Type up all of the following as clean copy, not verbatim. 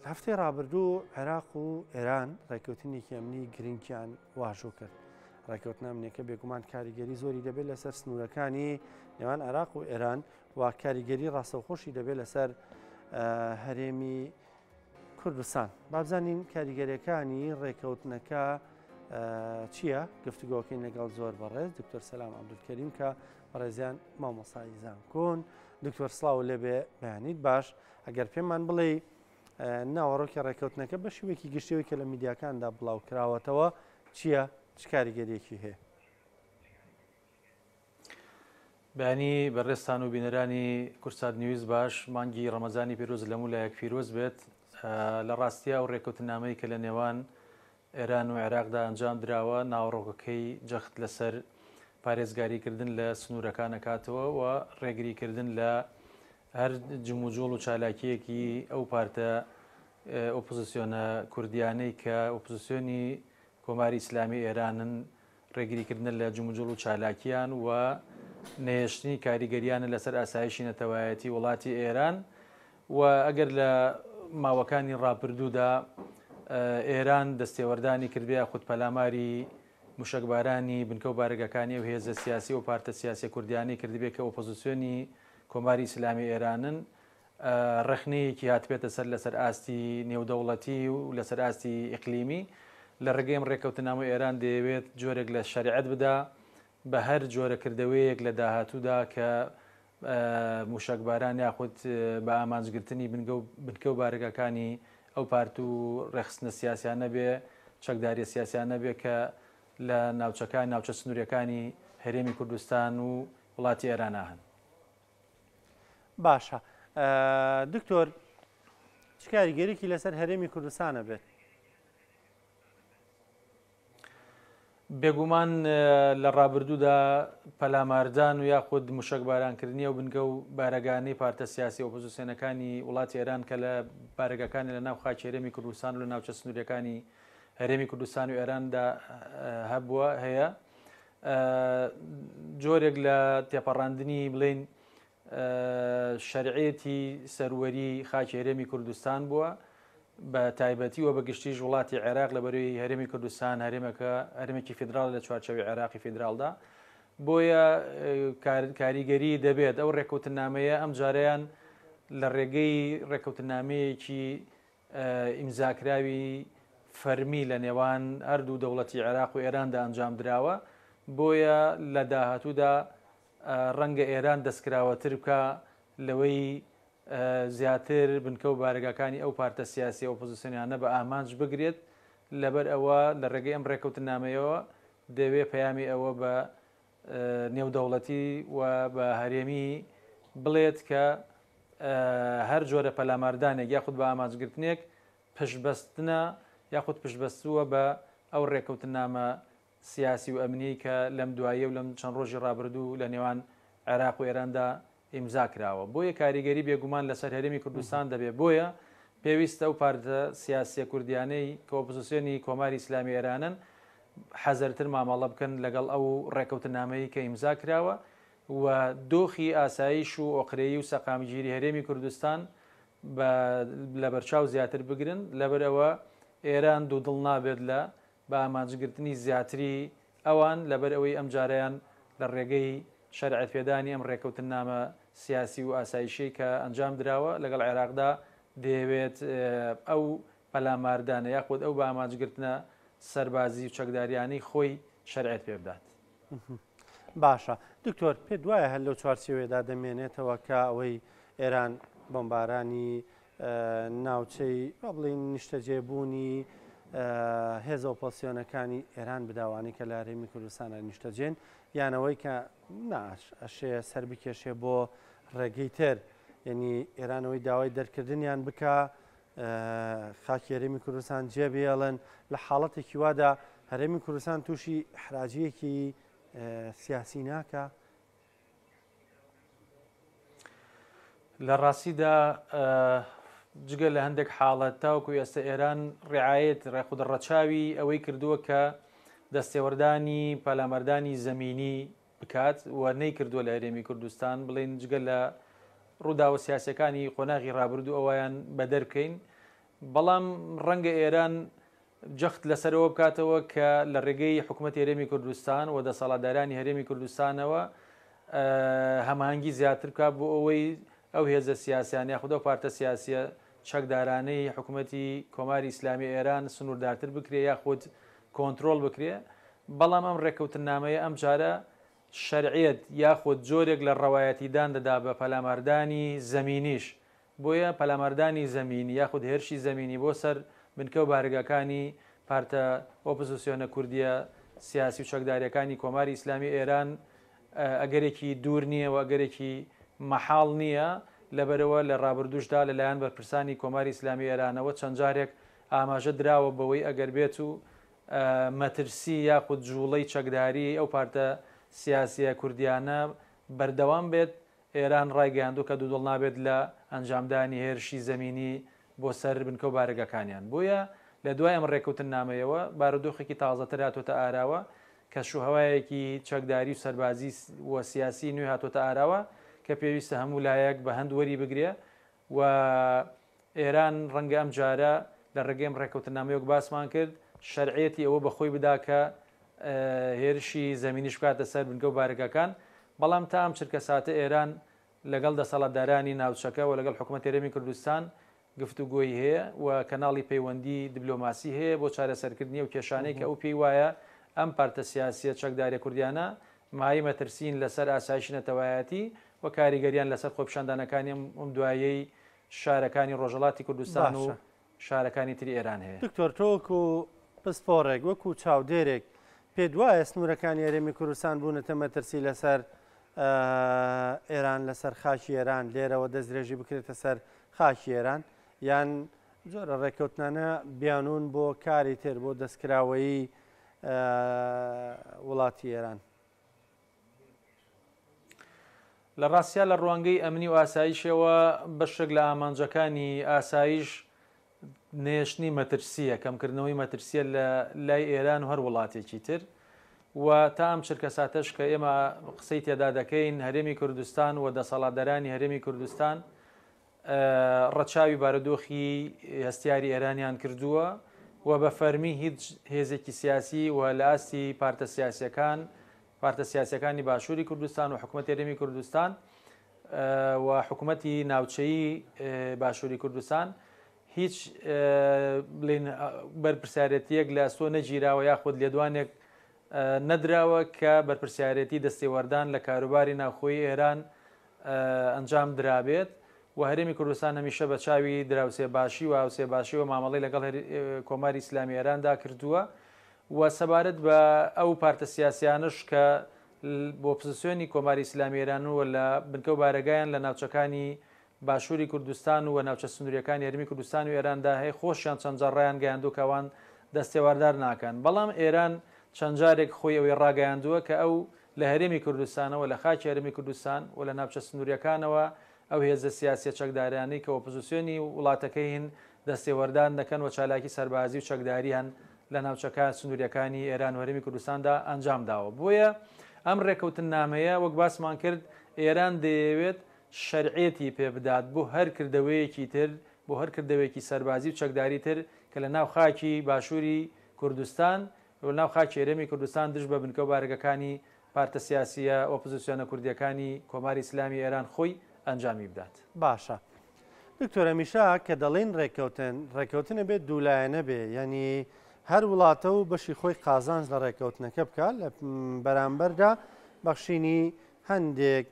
هەفتەی ڕابردوو عێراق و ئێران ڕێککەوتنێکی ئەمنی گرنگیان واژۆ کرد. ڕێککەوتنە ئەمنیەکە بێگومان کاریگەری زۆری دەبێت لەسەر سنوورەکانی نێوان عێراق و ئێران و کاریگەری ڕاستەوخۆشی دەبێت لەسەر هەرێمی کوردستان. بابزانین کاریگەریەکانی ڕێککەوتنەکە چییە؟ گفتوگۆکەین لەگەڵ زۆر بەڕێز دکتۆر سەلام عەبدولکەریم کە بەڕێزیان مامۆستای زانکۆن. دکتۆر سڵاو لێبێ بەیانیت باش. ئەگەر پێمان بڵێ ناوەڕۆکی ڕێککەوتنەکە بە شێوەیەکی گشتەوەی کە لە میدیاکاندا بڵاو کراوەتەوە چییە؟ چ کاریگەریەکی هەیە؟ بەیانی بەڕێستان و بینەرانی کورسات نیوز باش، مانگی ڕەمەزانی پیرۆز لەموو لایەک پیرۆز بێت. لە ڕاستیە و ڕێککەوتنامەی کە لە نێوان ئێران و عێراقدا ئەنجام دراوە ناوەڕۆکەکەی جەخت لەسەر پارێزگاریکردن لە سنوورەکان ئەکاتەوە و ڕێگریکردن لە هەر جموجۆڵ و چالاکیەکی ئەو پارتە ئۆپۆزیسیۆنە کوردیانەی کە ئۆپۆزیسیۆنی کۆماری ئیسلامی ئێرانن، ڕێگریکردن لە جموجۆڵ و چالاکیان و نێشتنی کاریگەریانە لەسەر ئاسایشی نەتەوایەتی وڵاتی ئێران. و ئەگەر لە ماوەکانی ڕاپردوودا ئێران دەستێوەردانی کردبێ خودپەلاماری موشکبارانی بنکە و بارگەکانی و هێزە سیاسی و پارتە سیاسی کوردیانی کردبێت کە ئۆپۆزیسیۆنی کۆماری ئیسلامی ئێرانن، ڕخنەیەکی هاتبێتە سەر لەسەر ئاستی نێودەوڵەتی و لەسەر ئاستی ئیقلیمی. لە ڕێگەیم ڕێککەوتنامە ئێران دەیەوێت جۆرێک لە شەریعەت بدا بە هەر جۆرەکردەوەیەک لە داهاتوودا کە موشکباران یاخود بە ئامانجگرتنی بنکە و بارگەکانی ئەو پارت و ڕێخستنە سیاسیان نەبێ، چەکداریە سیاسیان نەبێ کە لە ناوچە سنووریەکانی هەرێمی کوردستان و وڵاتی ئێرانە هەن. باشە دکتۆر، چ کاریگەریەکی لەسەر هەرێمی کوردستانە بێت؟ بێگومان لە ڕابردوودا پەلاماردان و یاخود موشکبارانکردنی و بنکە و بارەگانی پارتە سیاسی ئۆپۆزیسیۆنەکانی وڵاتی ئێران کە لە بارگەکانی لە ناو خاکی هەرێمی کوردستان و لە ناوچە سنووریەکانی هەرێمی کوردستان و ئێراندا هەبووە هەیە. جۆرێک لە تێپەڕاندنی بڵێن شەرعێتی سەروەری خاکی هەرێمی کوردستان بووە، بە تایبەتی و بەگشتیش وڵاتی عێراق لە بەروی هەرێمی کوردستان هەرێمێکی فیدراڵ لە چوارچەوەی عێراقی فیدراڵدا. بۆیە کاریگەری دەبێت ئەو ڕێککەوتنامەیە ئەم جارەیان لە ڕێگەی ڕێککەوتنامەیەکی ئیمزاکراوی فەرمی لە نێوان هەردوو دەوڵەتی عێراق و ئێراندا ئەنجام دراوە. بۆیە لە داهاتوودا ڕەنگە ئێران دەستکراوەتر بکە لەوەی زیاتر بنکە و بارگەکانی ئەو پارتە سیاسی ئۆپۆزیسیۆنیانە بە ئامانج بگرێت. لەبەر ئەوە لە ڕێگەی ئەم ڕێککەوتنامەیەوە دەوێت پەیامی ئەوە بە نێودەوڵەتی و بە هەرێمی بڵێت کە هەر جۆرە پەلاماردانێک یاخود بە ئامانجگرتنێک پشتبەستنە یاخود پشتبەستووە بە ئەو ڕێککەوتنامە سیاسی و ئەمنی کە لەم دوایە و لەم چەند ڕۆژی ڕابردوو لە نێوان عێراق و ئێراندا ئیمزا کراوە. بۆیە کاریگەری بێگومان لەسەر هەرێمی کوردستان دەبێت. بۆیە پێویستە ئەو پارتە سیاسیە کوردیانەی کە ئۆپۆزیسیۆنی کۆماری ئیسلامی ئێرانن حەزەرتر مامەڵە بکەن لەگەڵ ئەو ڕێککەوتنامەیە کە ئیمزا کراوە و دۆخی ئاسایش و ئۆقرەیی و سەقامگیری هەرێمی کوردستان لە بەرچاو زیاتر بگرن. لەبەرەوە ئێران دوودڵ نابێت لە بە ئامانجگرتنی زیاتری ئەوان لەبەر ئەوەی ئەم جارەیان لە ڕێگەی شەرعەت پێدانی ئەم ڕێککەوتنامە سیاسی و ئاسایشەی کە ئەنجام دراوە لەگەڵ عێراقدا دەیەوێت ئەو پەلاماردانە یاخود ئەو بە ئامانجگرتنە سەربازی و چەکداریانەی خۆی شەرعەت پێ بدات. باشە دکتۆر، پێ دوایە هەر لەو چوارچێوێدا دەمێنێتەوە کە ئەوەی ئێران بۆمبارانی ناوچەی بڵین نیشتەجێبوونی هێزە ئۆپۆزیسیۆنەکانی ئێران بداوانی کە لە هەرێمی کوردستانە نیشتەجێن، یانەوەی کە ئەشێ سەر بکێشێ بۆ ڕێگەی تر، یعنی ئێرانەوەی داوای دەرکردنیان بکە خاکی هەرێمی کوردستان جێبێڵن لە حاڵەتێکی وادا هەرێمی کوردستان تووشی حراجەیەکی سیاسی ناکە؟ لە ڕاستیدا جگە لە هەندێک حاڵەت تاوەکو ئێستا ئێران ڕێعایەت ڕێخودڕەچاوی ئەوەی کردووە کە دەستێوەردانی پەلامەردانی زەمینی بکات و نەیکردووە لە هەرێمی کوردستان. بڵێن جگە لە ڕووداوە سیاسەکانی قۆناغی ڕابردوو ئەویان بەدەر بکەین بەڵام ڕەنگە ئێران جەخت لەسەرەوە بکاتەوە کە لە ڕێگەی حکوومەت هێرێمی کوردستان و دەسەڵاتدارانی هەرێمی کوردستانەوە هەماهەنگی زیاتر بکات بۆ ئەوەی ئەو هێزە سیاسیان یاخود ئەو پارتە سیاسیە چەکدارانەی حکوومەتی کۆماری ئیسلامی ئێران سنووردارتر بکرێ یاخود کۆنتترۆل بکرێ بەڵام ئەم ڕێکەوتنامەیە ئەم جارە شەرعیت یاخود جۆرێک لە ڕەوایەتیدان دەدا بە پەلاماردانی زەمینیش بۆیە پەلاماردانی زەمینی یاخود هێرشی زەمینی بۆ سەر بنکە و بارگەکانی پارتە ئۆپۆزیسیۆنە کوردیە سیاسی و چەکداریەکانی کۆماری ئیسلامی ئێران ئەگەرێکی دوور نییە و ئەگەرێکی مەحاڵ نییە لەبەرەوە لە ڕابردوشدا لەلایەن بەرپرسانی کۆماری ئیسلامی ئێرانەوە چەند جارێک ئاماژە دراوە بەوەی ئەگەر بێت و مەترسی یاخود جوڵەی چەکداری ئەو پارتە سیاسیە کوردیانە بەردەوام بێت ئێران ڕایگەیاندوو کە دوودڵ نابێت لە ئەنجامدانی هێرشی زەمینی بۆ سەر بنکە و بارگەکانیان بۆیە لە دوای ئەم ڕێکەوتن نامەیەوە بارودۆخێکی تازەتر هاتوۆتە ئاراوە کە شوهەوایەکی چەکداری و سەربازی و سیاسی نوێ هاتوۆتە ئاراوە کە پێویستە هەموو لایەک بە هەند وەری بگرێ و ئێران ڕەنگە ئەم جارە لە ڕێگەم ڕێکەوتن نامەیەک باسمان کرد شەرعێتی ئەوە بەخۆی بدا کە هێرشی زەمینیش بکاتە سەر بنکە و بارگەکان بەڵام تا ئەم چرکە ساتە ئێران لەگەڵ دەسەڵاتدارانی ناوچەکە و لەگەڵ حکوومەت هێرێمی کوردستان گفتوگۆی هەیە و کەناڵی پەیوەندی دیبلۆماسی هەیە بۆ چارەسەرکردنی و کێشانەی کە ئەو پێی وایە ئەم پارتە سیاسیە چەکداری کوردیانە مای مەترسین لەسەر ئاسایشی نەتەوایەتی و کاریگەریان لەسەر خۆپیشاندانەکانی ئەم دوایەی شارەکانی ڕۆژهەڵاتی کوردستان و شارەکانی تری ئێران هەیە. دکتۆر تۆک و پسپۆڕێک وەکو چاودێرێک پێ دوایە سنوورەکانی هەرێمی کوردستان بوونەتە مەترسی لەسەر ئێران لەسەر خاکی ئێران لێرەوە دەستدرێژی بکرێتە سەر خاکی ئێران یان جۆرە ڕێکەوتنانە بیانون بۆ کاری تر بۆ دەستکراوەیی وڵاتی ئێران. لە ڕاستیا لە ڕوانگەی ئەمنی و ئاسایشەوە بەشێک لە ئامانجەکانی ئاسایش نێشتنی مەترسیە کەمکردنەوەی مەترسیە لە لای ئێران و هەر وڵاتێکی تر و تا ئەم چرکە ساتەش کە ئێمە قسەی تێدا دەکەین هەرێمی کوردستان و دەسەڵاتدارانی هەرێمی کوردستان ڕەچاوی بارودۆخی هەستیاری ئێرانیان کردووە و بە فەرمی هیچ هێزێکی سیاسی و لە ئاستی پارتە سیاسیەکانی باشووری کوردستان و حکوومەت هێرێمی کوردستان و حکوومەتی ناوچەیی باشووری کوردستان هیچ بەرپرسیارەتیەک لە ئەستۆ نەگیراوە یاخود لێدوانێک نەدراوە کە بەرپرسیارەتی دەستێوەردان لە کاروباری ناوخۆی ئێران ئەنجام درابێت و هەرێمی کوردستان هەمیشە بە چاوی دراوسێ باشی و هاوسێ باشی و مامەڵی لەگەڵ کۆماری ئیسلامی ئێراندا کردووە و سەبارەت بە ئەو پارتە سیاسیانش کە بۆ پزیسیۆنی کۆماری ئیسلامی ئێران و لە بنکە و بارگایان لە ناوچەکانی باشووری کوردستان و ناوچە سنووریەکانی هەرێمی کوردستان و ئێراندا هەیە خۆشیان چەند جارڕایان گەیاندوو کەوان دەستێواردار ناکەن بەڵام ئێران چەند جارێک خۆی ئەوەی ڕاگەیاندووە کە ئەو لە هەرێمی کوردستانەوە لە خاکی هەرێمی کوردستان و لە ناوچە سنووریەکانەوە ئەو هێزە سیاسیە چەکدارانی کە ئۆپۆزیسیۆنی وڵاتەکەی هین دەستێوەردان دەکەن و چالاکی سەربازی و چەکداریان لە ناوچەکە سنووریەکانی ئێران و هەرێمی کوردستاندا ئەنجام داوە بۆیە ئەم ڕێکەوتن نامەیە وەک باسمان کرد ئێران دەیەوێت شەرعێتی پێ بدات بۆ هەر کردەوەیەکی تر بۆ هەر کردەوەیەکی سەربازی و چەکداری تر کە لە ناو خاکی باشووری کوردستان و ناو خاکی هەرێمی کوردستان دژ بە بنکە و بارگەکانی پارتە سیاسیە ئۆپۆزیسیۆنە کوردیەکانی کۆماری ئیسلامی ئێران خۆی ئەنجامی بدات. باشە دکتۆر هەمیشە کە دەڵێن ڕێکەوتنە بێت دوولایەنە بێ ینی هەر وڵاتە و بەشی خۆی قازانج لە ڕێکەوتنەکە بکات لە بەرامبەردا بەخشینی هەندێک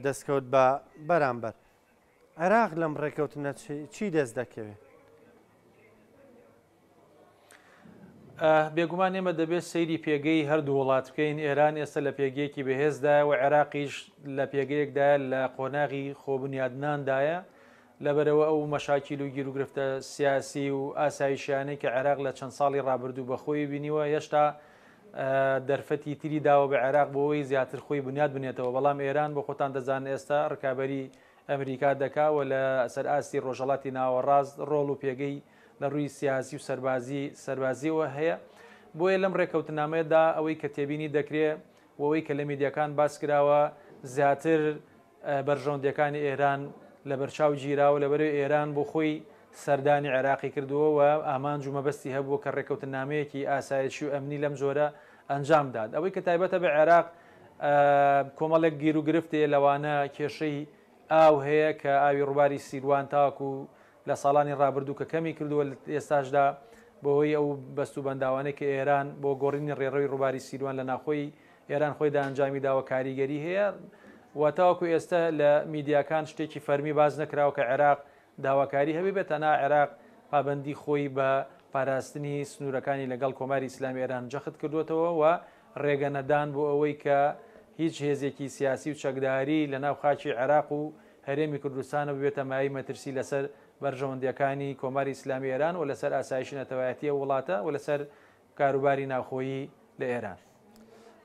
دەستکەوت بە بەرامبەر عێراق لەم ڕێکەوتنە چی دەست دەکەوێت؟ بێگومان ئێمە دەبێت سەیری پێگەی هەردوو وڵات بکەین ئێران ئێستا لە پێگەیەکی بەهێزدا و عێراقیش لە پێگەیەکدا لە قۆناغی خۆبنیادناندایە لەبەرەوە ئەو مەشاکیل و گیرروگرفتە سیاسی و ئاسایشیانەی کە عێراق لە چەند ساڵی ڕابردوو بەخۆی بینیوە هێشتا دەرفەتی تری داوە بە عێراق بۆەوەی زیاتر خۆی بنیاد بنێتەوە بەڵام ئێران بۆ خۆتان دەزان ئێستا ڕکابەری ئەمریکا دەکاوە لە سەر ئاستی ڕۆژهەڵاتی ناوەڕاست ڕۆڵ و پێگەی لە ڕووی سیاسی و سەربازیەوە هەیە بۆیە لەم ڕێکەوتنامەیەدا ئەوەی کە تێبینی دەکرێت و ئەوەی کە لە میدیەکان باس کراوە زیاتر بەرژەوەندەکانی ئێران لە بەرچاو گیراوە لەبەرەوەی ئێران بۆ خۆی سەردانی عێراقی کردووە و ئامانج و مەبەستی هەبووە کە ڕێکەوتنامەیەکی ئاسایشی و ئەمنی لەم جۆرە ئەنجام داد. ئەوەی کە تایبەتە بە عێراق کۆمەڵێک گیر و گرفتێ لەوانە کێشەی ئاو هەیە کە ئاوی ڕووباری سیروان تاکو لە ساڵانی ڕابردوو کە کەمی کردووە ئێستاشدا بۆهۆی ئەو بەست و بەنداوانەی کە ئێران بۆ گۆڕینی ڕێڕەوی ڕووباری سیروان لە ناخۆی ئێران خۆیدا ئەنجامی داوە کاریگەری هەیە و تاوەکو ئێستا لە میدیاکان شتێکی فەرمی باز نەکراوە کە عێراق داواکاری هەبێ بێت تەنها عێراق پابەندی خۆی بە پاراستنی سنوورەکانی لەگەڵ کۆماری ئیسلامی ئێران جەخت کردوێتەوە و ڕێگەنەدان بۆ ئەوەی کە هیچ هێزێکی سیاسی و چەکداری لە ناو خاکی عێراق و هەرێمی کوردستانە ببێتە مای مەترسی لەسەر بەرژەوەندیەکانی کۆماری ئیسلامی ئێران و لەسەر ئاسایشی نەتەوایەتیە وڵاتە و لەسەر کاروباری ناوخۆیی لە ئێران.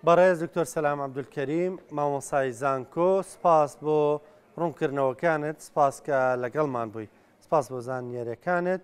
بەڕێز دکتۆر سەلام عەبدولکەریم مامۆسای زانکۆ سپاس بۆ ڕوونکردنەوەکانت، سپاس کە لەگەڵمان بووی، سپاس بۆ زانیاریەکانت.